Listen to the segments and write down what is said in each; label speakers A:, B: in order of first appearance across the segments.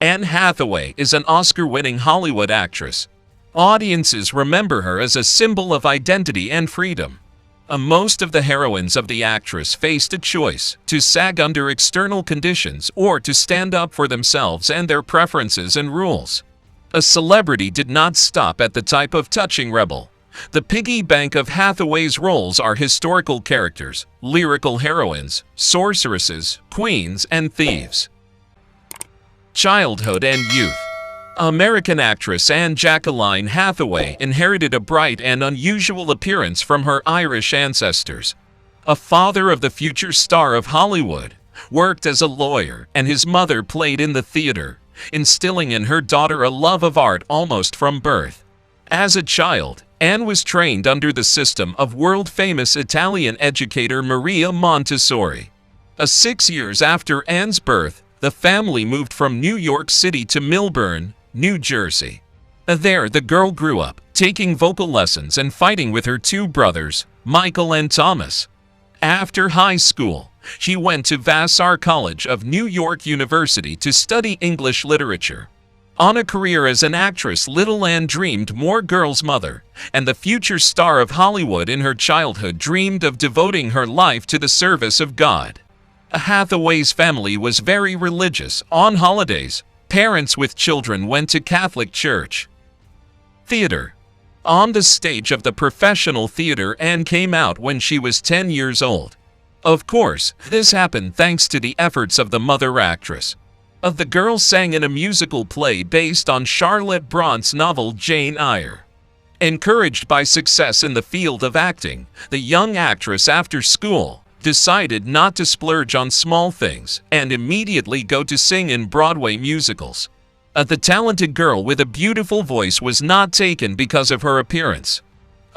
A: Anne Hathaway is an Oscar-winning Hollywood actress. Audiences remember her as a symbol of identity and freedom. Most of the heroines of the actress faced a choice to sag under external conditions or to stand up for themselves and their preferences and rules. A celebrity did not stop at the type of touching rebel. The piggy bank of Hathaway's roles are historical characters, lyrical heroines, sorceresses, queens, and thieves. Childhood and youth. American actress Anne Jacqueline Hathaway inherited a bright and unusual appearance from her Irish ancestors. A father of the future star of Hollywood worked as a lawyer, and his mother played in the theater, instilling in her daughter a love of art almost from birth. As a child, Anne was trained under the system of world-famous Italian educator Maria Montessori. 6 years after Anne's birth, the family moved from New York City to Millburn, New Jersey. There, the girl grew up, taking vocal lessons and fighting with her two brothers, Michael and Thomas. After high school, she went to Vassar College of New York University to study English literature. On a career as an actress, little Anne dreamed more girls' mother, and the future star of Hollywood in her childhood dreamed of devoting her life to the service of God. Hathaway's family was very religious. On holidays, parents with children went to Catholic church. Theater. On the stage of the professional theater, Anne came out when she was 10 years old. Of course, this happened thanks to the efforts of the mother actress. The girl sang in a musical play based on Charlotte Brant's novel Jane Eyre. Encouraged by success in the field of acting, the young actress after school decided not to splurge on small things and immediately go to sing in Broadway musicals. The talented girl with a beautiful voice was not taken because of her appearance.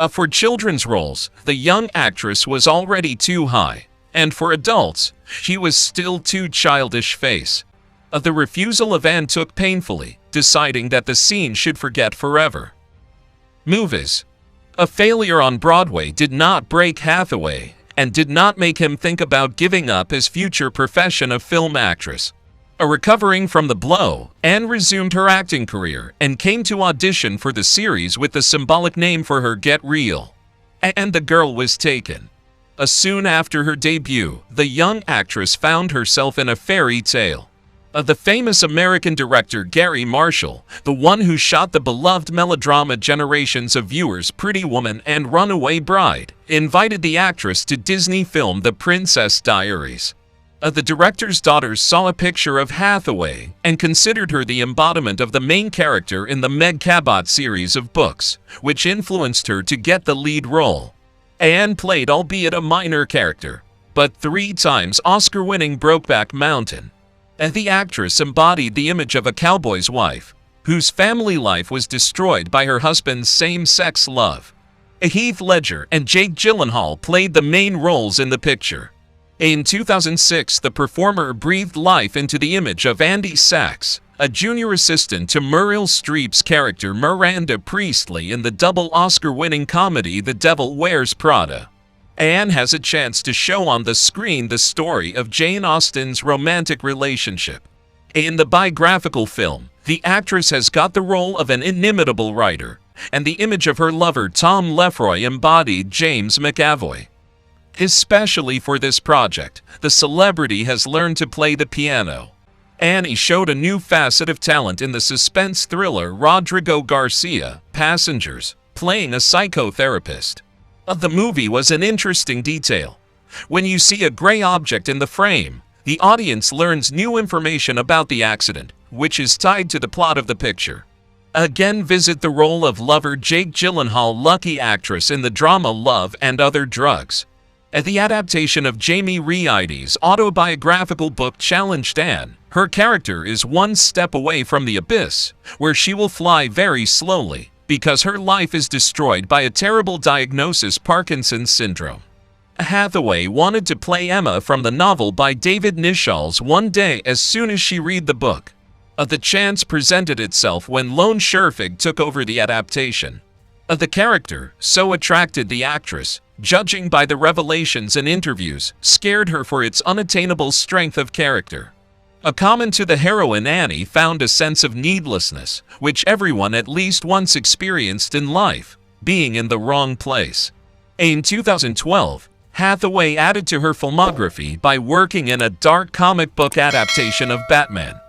A: For children's roles, the young actress was already too high, and for adults, she was still too childish face. The refusal of Anne took painfully, deciding that the scene should forget forever. Movies. A failure on Broadway did not break Hathaway and did not make him think about giving up his future profession of film actress. Recovering from the blow, Anne resumed her acting career and came to audition for the series with the symbolic name for her Get Real. And the girl was taken. Soon after her debut, the young actress found herself in a fairy tale. The famous American director Gary Marshall, the one who shot the beloved melodrama generations of viewers Pretty Woman and Runaway Bride, invited the actress to Disney film The Princess Diaries. The director's daughters saw a picture of Hathaway and considered her the embodiment of the main character in the Meg Cabot series of books, which influenced her to get the lead role. Anne played, albeit a minor character, but 3 times Oscar-winning Brokeback Mountain. The actress embodied the image of a cowboy's wife, whose family life was destroyed by her husband's same-sex love. Heath Ledger and Jake Gyllenhaal played the main roles in the picture. In 2006, the performer breathed life into the image of Andy Sachs, a junior assistant to Meryl Streep's character Miranda Priestley in the double Oscar-winning comedy The Devil Wears Prada. Anne has a chance to show on the screen the story of Jane Austen's romantic relationship. In the biographical film, the actress has got the role of an inimitable writer, and the image of her lover Tom Lefroy embodied James McAvoy. Especially for this project, the celebrity has learned to play the piano. Annie showed a new facet of talent in the suspense thriller Rodrigo Garcia, Passengers, playing a psychotherapist. The movie was an interesting detail. When you see a gray object in the frame, the audience learns new information about the accident, which is tied to the plot of the picture. Again, visit the role of lover Jake Gyllenhaal, lucky actress in the drama Love and Other Drugs. The adaptation of Jamie Reedy's autobiographical book challenged Anne. Her character is one step away from the abyss, where she will fly very slowly, because her life is destroyed by a terrible diagnosis, Parkinson's syndrome. Hathaway wanted to play Emma from the novel by David Nichols one day as soon as she read the book. The chance presented itself when Lone Scherfig took over the adaptation. The character so attracted the actress, judging by the revelations and interviews, scared her for its unattainable strength of character. A common to the heroine Annie found a sense of needlessness, which everyone at least once experienced in life, being in the wrong place. In 2012, Hathaway added to her filmography by working in a dark comic book adaptation of Batman.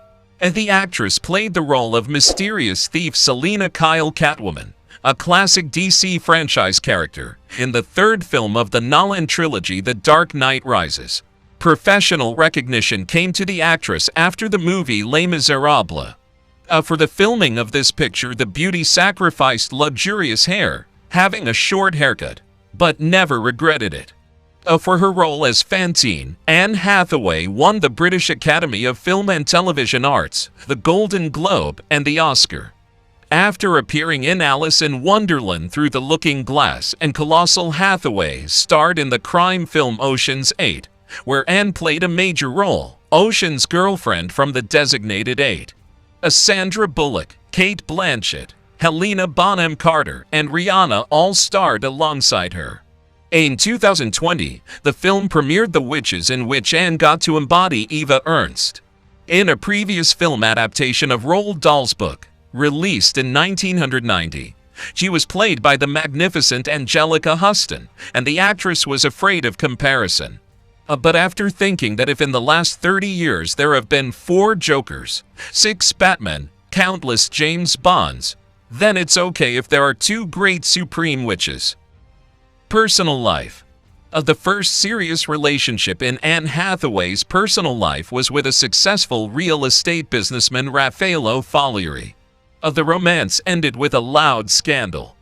A: And the actress played the role of mysterious thief Selina Kyle Catwoman, a classic DC franchise character, in the third film of the Nolan trilogy The Dark Knight Rises. Professional recognition came to the actress after the movie Les Misérables. For the filming of this picture, the beauty sacrificed luxurious hair, having a short haircut, but never regretted it. For her role as Fantine, Anne Hathaway won the British Academy of Film and Television Arts, the Golden Globe, and the Oscar. After appearing in Alice in Wonderland Through the Looking Glass and Colossal, Hathaway starred in the crime film Ocean's 8, where Anne played a major role, Ocean's girlfriend from The Designated Eight. Sandra Bullock, Kate Blanchett, Helena Bonham Carter, and Rihanna all starred alongside her. In 2020, the film premiered The Witches, in which Anne got to embody Eva Ernst. In a previous film adaptation of Roald Dahl's book, released in 1990, she was played by the magnificent Angelica Huston, and the actress was afraid of comparison. But after thinking that if in the last 30 years there have been 4 Jokers, 6 Batmen, countless James Bonds, then it's okay if there are 2 great supreme witches. Personal life. The first serious relationship in Anne Hathaway's personal life was with a successful real estate businessman, Raffaello Falieri. The romance ended with a loud scandal.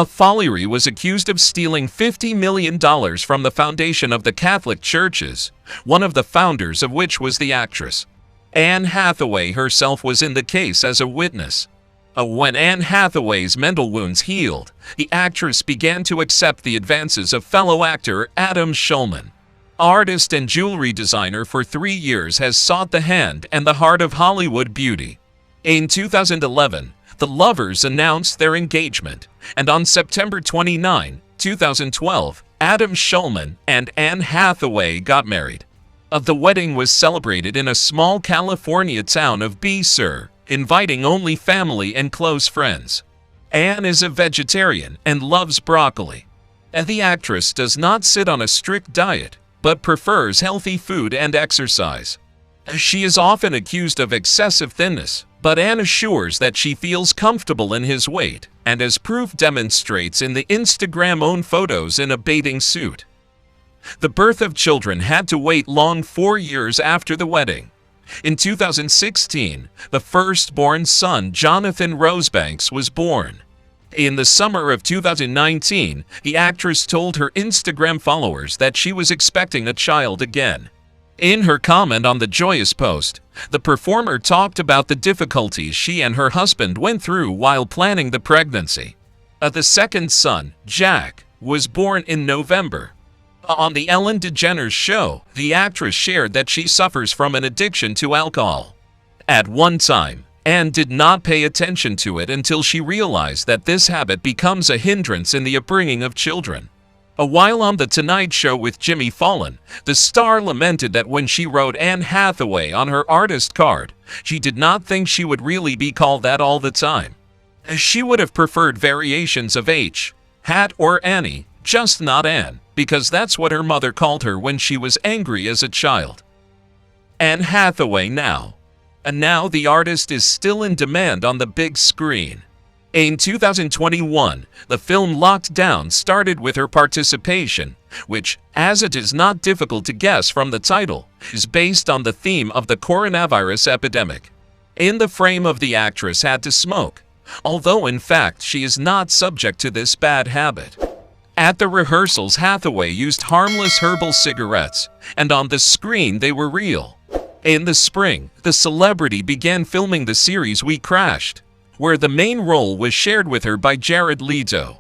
A: Falieri was accused of stealing $50 million from the foundation of the Catholic churches, one of the founders of which was the actress. Anne Hathaway herself was in the case as a witness. When Anne Hathaway's mental wounds healed, the actress began to accept the advances of fellow actor Adam Schulman. Artist and jewelry designer for 3 years, has sought the hand and the heart of Hollywood beauty. In 2011, the lovers announced their engagement, and on September 29, 2012, Adam Schulman and Anne Hathaway got married. The wedding was celebrated in a small California town of Sur, inviting only family and close friends. Anne is a vegetarian and loves broccoli. The actress does not sit on a strict diet, but prefers healthy food and exercise. She is often accused of excessive thinness, but Anne assures that she feels comfortable in his weight, and as proof demonstrates in the Instagram-owned photos in a bathing suit. The birth of children had to wait long 4 years after the wedding. In 2016, the firstborn son, Jonathan Rosebanks, was born. In the summer of 2019, the actress told her Instagram followers that she was expecting a child again. In her comment on the joyous post, the performer talked about the difficulties she and her husband went through while planning the pregnancy. The second son, Jack, was born in November. On the Ellen DeGeneres show, the actress shared that she suffers from an addiction to alcohol. At one time, Anne did not pay attention to it until she realized that this habit becomes a hindrance in the upbringing of children. While on The Tonight Show with Jimmy Fallon, the star lamented that when she wrote Anne Hathaway on her artist card, she did not think she would really be called that all the time. She would have preferred variations of H, Hat, or Annie, just not Anne, because that's what her mother called her when she was angry as a child. Anne Hathaway now. And now the artist is still in demand on the big screen. In 2021, the film Locked Down started with her participation, which, as it is not difficult to guess from the title, is based on the theme of the coronavirus epidemic. In the frame of the actress had to smoke, although in fact she is not subject to this bad habit. At the rehearsals, Hathaway used harmless herbal cigarettes, and on the screen they were real. In the spring, the celebrity began filming the series We Crashed, where the main role was shared with her by Jared Leto.